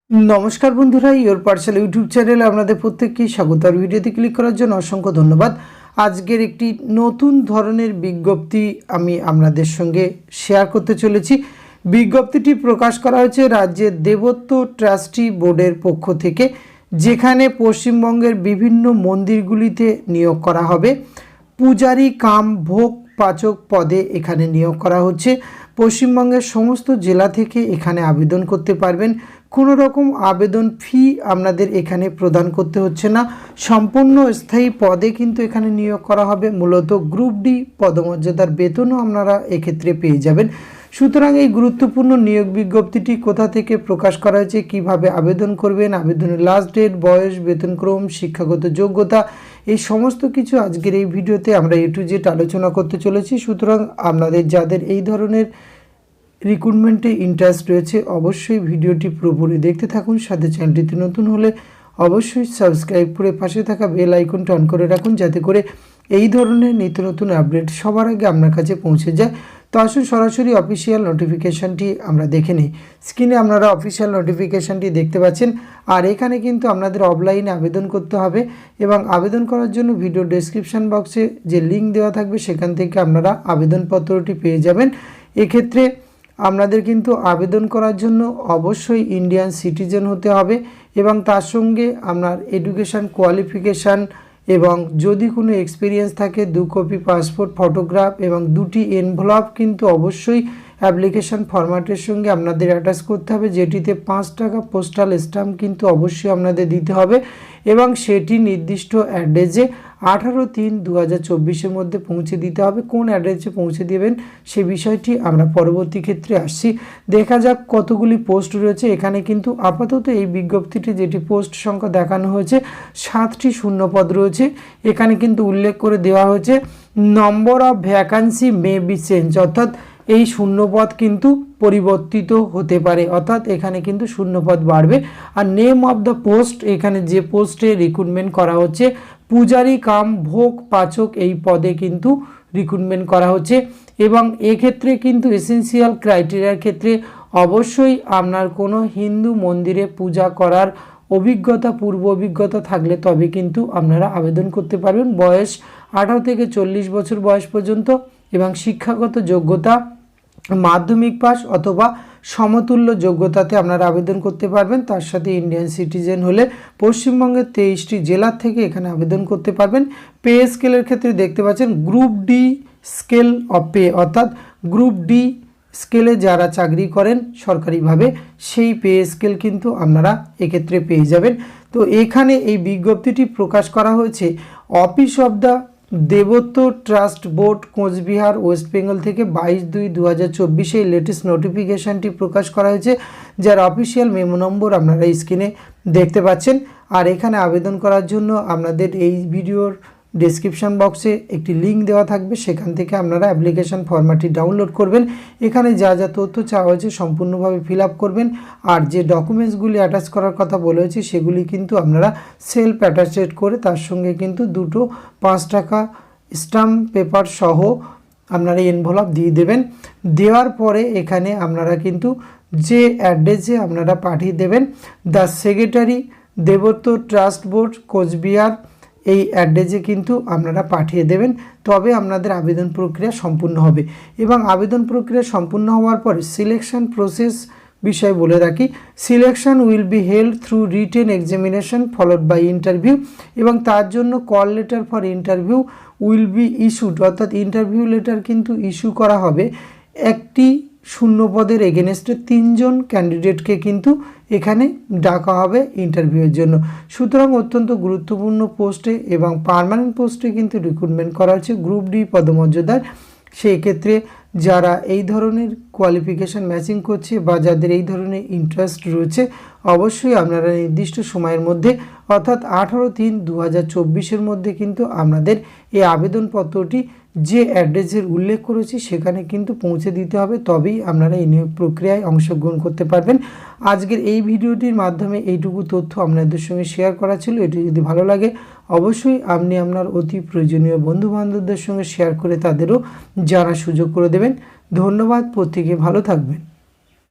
নমস্কার বন্ধুরা, your parcel YouTube চ্যানেলে আপনাদের প্রত্যেককে স্বাগত। আর ভিডিওতে ক্লিক করার জন্য অসংখ্য ধন্যবাদ। আজকের একটি নতুন ধরনের বিজ্ঞপ্তি আমি আপনাদের সঙ্গে শেয়ার করতে চলেছি। বিজ্ঞপ্তিটি প্রকাশ করা হয়েছে রাজ্যের দেবত্ব ট্রাস্টি বোর্ডের পক্ষ থেকে, যেখানে পশ্চিমবঙ্গের বিভিন্ন মন্দিরগুলিতে নিয়োগ করা হবে। পূজারী কাম ভোগ পাচক পদে এখানে নিয়োগ করা হচ্ছে। পশ্চিমবঙ্গের সমস্ত জেলা থেকে এখানে আবেদন করতে পারবেন। কোনো রকম আবেদন ফি আপনাদের এখানে প্রদান করতে হচ্ছে না। সম্পূর্ণ স্থায়ী পদে কিন্তু এখানে নিয়োগ করা হবে। মূলত গ্রুপ ডি পদমর্যাদার বেতনও আপনারা এক্ষেত্রে পেয়ে যাবেন। সুতরাং এই গুরুত্বপূর্ণ নিয়োগ বিজ্ঞপ্তিটি কোথা থেকে প্রকাশ করা হয়েছে, কিভাবে আবেদন করবেন, আবেদনের লাস্ট ডেট, বয়স, বেতনক্রম, শিক্ষাগত যোগ্যতা, এই সমস্ত কিছু আজকের এই ভিডিওতে আমরা এ টু জেড আলোচনা করতে চলেছি। সুতরাং আপনাদের যাদের এই ধরনের রিক্রুটমেন্টে ইন্টারেস্ট রয়েছে অবশ্যই ভিডিওটি পুরোপুরি দেখতে থাকুন। সাথে চ্যানেলটিতে নতুন হলে অবশ্যই সাবস্ক্রাইব করে পাশে থাকা বেল আইকনটি অন করে রাখুন, যাতে করে এই ধরনের নিত্য নতুন আপডেট সবার আগে আপনার কাছে পৌঁছে যায়। তো আসুন সরাসরি অফিসিয়াল নোটিফিকেশানটি আমরা দেখে নিই। স্ক্রিনে আপনারা অফিসিয়াল নোটিফিকেশানটি দেখতে পাচ্ছেন। আর এখানে কিন্তু আপনাদের অফলাইনে আবেদন করতে হবে, এবং আবেদন করার জন্য ভিডিও ডেসক্রিপশান বক্সে যে লিঙ্ক দেওয়া থাকবে সেখান থেকে আপনারা আবেদনপত্রটি পেয়ে যাবেন। এক্ষেত্রে আপনাদের কিন্তু আবেদন করার জন্য অবশ্যই ইন্ডিয়ান সিটিজেন হতে হবে, এবং তার সঙ্গে আপনার এডুকেশান কোয়ালিফিকেশান এবং যদি কোনো এক্সপিরিয়েন্স থাকে 2 কপি পাসপোর্ট ফটোগ্রাফ এবং 2টি এনভেলপ কিন্তু অবশ্যই অ্যাপ্লিকেশান ফরম্যাটের সঙ্গে আপনাদের অ্যাটাচ করতে হবে, যেটিতে 5 টাকা পোস্টাল স্ট্যাম্প কিন্তু অবশ্যই আপনাদের দিতে হবে, এবং সেটি নির্দিষ্ট অ্যাড্রেসে 18/3/2024 মধ্যে পৌঁছে দিতে হবে। কোন অ্যাড্রেসে পৌঁছে দেবেন সে বিষয়টি আমরা পরবর্তী ক্ষেত্রে আসছি। দেখা যাক কতগুলি পোস্ট রয়েছে এখানে। কিন্তু আপাতত এই বিজ্ঞপ্তিটি যেটি পোস্ট সংখ্যা দেখানো হয়েছে 7টি শূন্যপদ রয়েছে। এখানে কিন্তু উল্লেখ করে দেওয়া হয়েছে number of vacancy may be change, অর্থাৎ এই শূন্যপদ কিন্তু পরিবর্তিত হতে পারে, অর্থাৎ এখানে কিন্তু শূন্যপদ বাড়বে। আর নেম অফ দ্য পোস্ট, এখানে যে পোস্টে রিক্রুটমেন্ট করা হচ্ছে পূজারী কাম ভোগ পাচক, এই পদে কিন্তু রিক্রুটমেন্ট করা হচ্ছে। এবং এক্ষেত্রে কিন্তু এসেনশিয়াল ক্রাইটেরিয়ার ক্ষেত্রে অবশ্যই আপনার কোনো হিন্দু মন্দিরে পূজা করার অভিজ্ঞতা, পূর্ব অভিজ্ঞতা থাকলে তবে কিন্তু আপনারা আবেদন করতে পারবেন। বয়স 18 থেকে 40 বছর বয়স পর্যন্ত, এবং শিক্ষাগত যোগ্যতা মাধ্যমিক পাস অথবা সমতুল্য যোগ্যতাতে আপনারা আবেদন করতে পারবেন। তার সাথে ইন্ডিয়ান সিটিজেন হলে পশ্চিমবঙ্গের 23টি জেলা থেকে এখানে আবেদন করতে পারবেন। পে স্কেলের ক্ষেত্রে দেখতে পাচ্ছেন group D scale of pay, অর্থাৎ গ্রুপ ডি স্কেলে যারা চাকরি করেন সরকারিভাবে সেই পে স্কেল কিন্তু আপনারা এক্ষেত্রে পেয়ে যাবেন। তো এখানে এই বিজ্ঞপ্তিটি প্রকাশ করা হয়েছে office of the দেবত্ব trust board, Cooch Behar, West Bengal থেকে 22/2/2024 লেটেস্ট নোটিফিকেশানটি প্রকাশ করা হয়েছে, যার অফিসিয়াল মেমো নম্বর আপনারা স্ক্রিনে দেখতে পাচ্ছেন। আর এখানে আবেদন করার জন্য আপনাদের এই ভিডিওর ডেসক্রিপশান বক্সে একটি লিঙ্ক দেওয়া থাকবে, সেখান থেকে আপনারা অ্যাপ্লিকেশান ফর্ম্যাটটি ডাউনলোড করবেন। এখানে যা যা তথ্য চাওয়া হয়েছে সম্পূর্ণভাবে ফিল আপ করবেন। আর যে ডকুমেন্টসগুলি অ্যাটাচ করার কথা বলেছি সেগুলি কিন্তু আপনারা সেলফ অ্যাটাচেড করে তার সঙ্গে কিন্তু 2টো 5 টাকা স্ট্যাম্প পেপার সহ আপনারা এনভেলপ দিয়ে দেবেন। দেওয়ার পরে এখানে আপনারা কিন্তু যে অ্যাড্রেসে আপনারা পাঠিয়ে দেবেন the secretary দেবত্ব trust board Cooch Behar, এই অ্যাড্রেসে কিন্তু আপনারা পাঠিয়ে দেবেন, তবে আপনাদের আবেদন প্রক্রিয়া সম্পূর্ণ হবে। এবং আবেদন প্রক্রিয়া সম্পূর্ণ হওয়ার পরে সিলেকশন প্রসেস বিষয় বলে রাখি, selection will be held through written examination followed by interview, এবং তার জন্য call letter for interview will be issued, অর্থাৎ ইন্টারভিউ লেটার কিন্তু ইস্যু করা হবে। একটি শূন্যপদের এগেনস্টে 3 জন ক্যান্ডিডেটকে কিন্তু এখানে ডাকা হবে ইন্টারভিউয়ের জন্য। সুতরাং অত্যন্ত গুরুত্বপূর্ণ পোস্টে এবং পার্মানেন্ট পোস্টে কিন্তু রিক্রুটমেন্ট করা হচ্ছে গ্রুপ ডি পদমর্যাদার। সেই ক্ষেত্রে যারা এই ধরনের কোয়ালিফিকেশান ম্যাচিং করছে বা যাদের এই ধরনের ইন্টারেস্ট রয়েছে অবশ্যই আপনারা নির্দিষ্ট সময়ের মধ্যে, অর্থাৎ 18/3/2024 মধ্যে কিন্তু আপনাদের এই আবেদনপত্রটি যে অ্যাড্রেসের উল্লেখ করেছি সেখানে কিন্তু পৌঁছে দিতে হবে, তবেই আপনারা এই নিয়োগ প্রক্রিয়ায় অংশগ্রহণ করতে পারবেন। আজকের এই ভিডিওটির মাধ্যমে এইটুকু তথ্য আপনাদের সঙ্গে শেয়ার করা ছিল। এটি যদি ভালো লাগে অবশ্যই আপনি আপনার অতি প্রয়োজনীয় বন্ধুবান্ধবদের সঙ্গে শেয়ার করে তাদেরও জানার সুযোগ করে দেবেন। ধন্যবাদ, প্রত্যেকে ভালো থাকবেন।